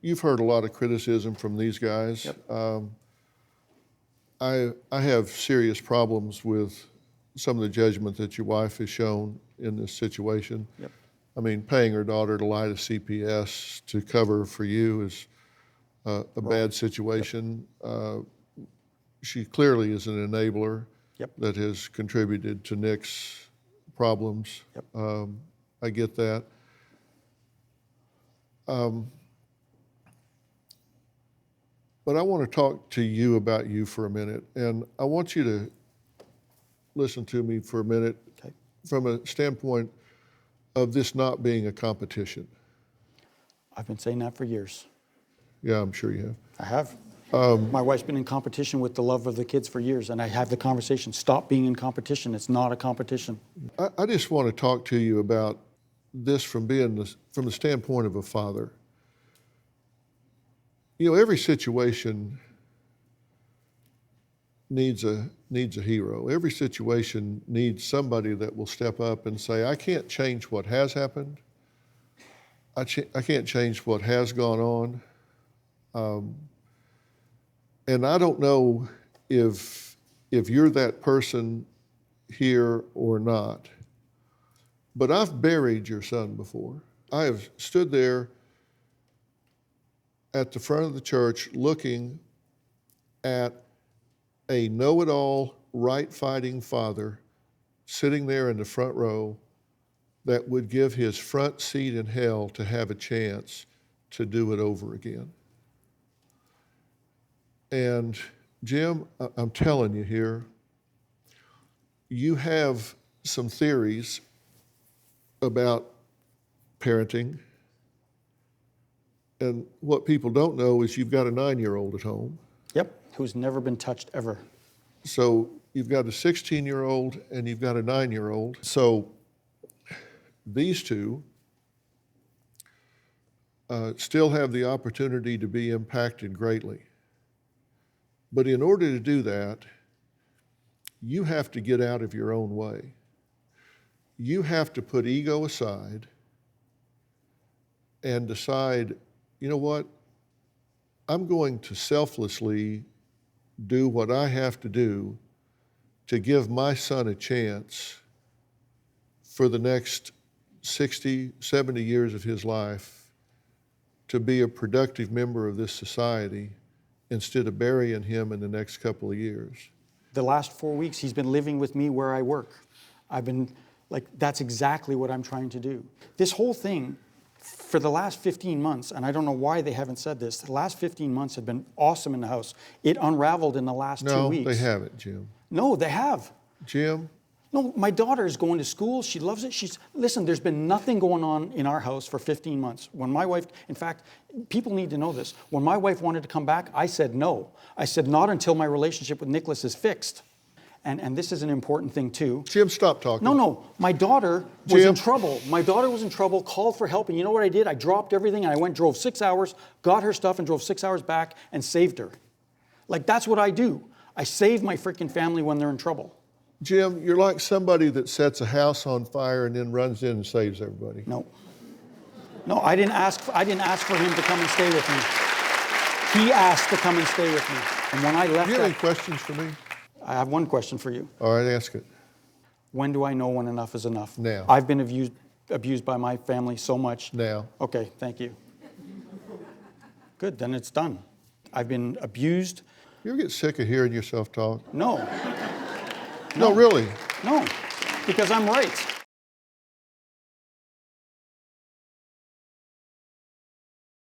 You've heard a lot of criticism from these guys. Yep. I have serious problems with some of the judgment that your wife has shown in this situation. Yep. I mean, paying her daughter to lie to CPS to cover for you is a bad situation. Yep. She clearly is an enabler. Yep. That has contributed to Nick's problems. Yep. I get that. But I want to talk to you about you for a minute, and I want you to listen to me for a minute. Okay. From a standpoint of this not being a competition. I've been saying that for years. Yeah, I'm sure you have. I have. My wife's been in competition with the love of the kids for years, and I have the conversation, stop being in competition. It's not a competition. I just want to talk to you about this from the standpoint of a father. You know, every situation needs a hero. Every situation needs somebody that will step up and say, I can't change what has happened. I can't change what has gone on. And I don't know if you're that person here or not, but I've buried your son before. I have stood there at the front of the church looking at a know-it-all, right-fighting father sitting there in the front row that would give his front seat in hell to have a chance to do it over again. And Jim, I'm telling you here, you have some theories about parenting. And what people don't know is you've got a 9-year-old at home. Yep, who's never been touched ever. So you've got a 16-year-old and you've got a 9-year-old. So these two still have the opportunity to be impacted greatly. But in order to do that, you have to get out of your own way. You have to put ego aside and decide, you know what? I'm going to selflessly do what I have to do to give my son a chance for the next 60, 70 years of his life to be a productive member of this society instead of burying him in the next couple of years. The last 4 weeks, he's been living with me where I work. I've been, that's exactly what I'm trying to do. This whole thing, for the last 15 months, and I don't know why they haven't said this, the last 15 months have been awesome in the house. It unraveled in the last 2 weeks. No, they haven't, Jim. No, they have. Jim? No, my daughter is going to school. She loves it. Listen, there's been nothing going on in our house for 15 months. When my wife, in fact, people need to know this. When my wife wanted to come back, I said no. I said not until my relationship with Nicholas is fixed. And this is an important thing too. Jim, stop talking. No. My daughter was in trouble. My daughter was in trouble, called for help, and you know what I did? I dropped everything and I went, drove 6 hours, got her stuff and drove 6 hours back and saved her. That's what I do. I save my freaking family when they're in trouble. Jim, you're like somebody that sets a house on fire and then runs in and saves everybody. No, I didn't ask for him to come and stay with me. He asked to come and stay with me. And when I left, Do you have any questions for me? I have one question for you. All right, ask it. When do I know when enough is enough? Now. I've been abused by my family so much. Now. Okay, thank you. Good, then it's done. I've been abused. You ever get sick of hearing yourself talk? No. No, really? No, because I'm right.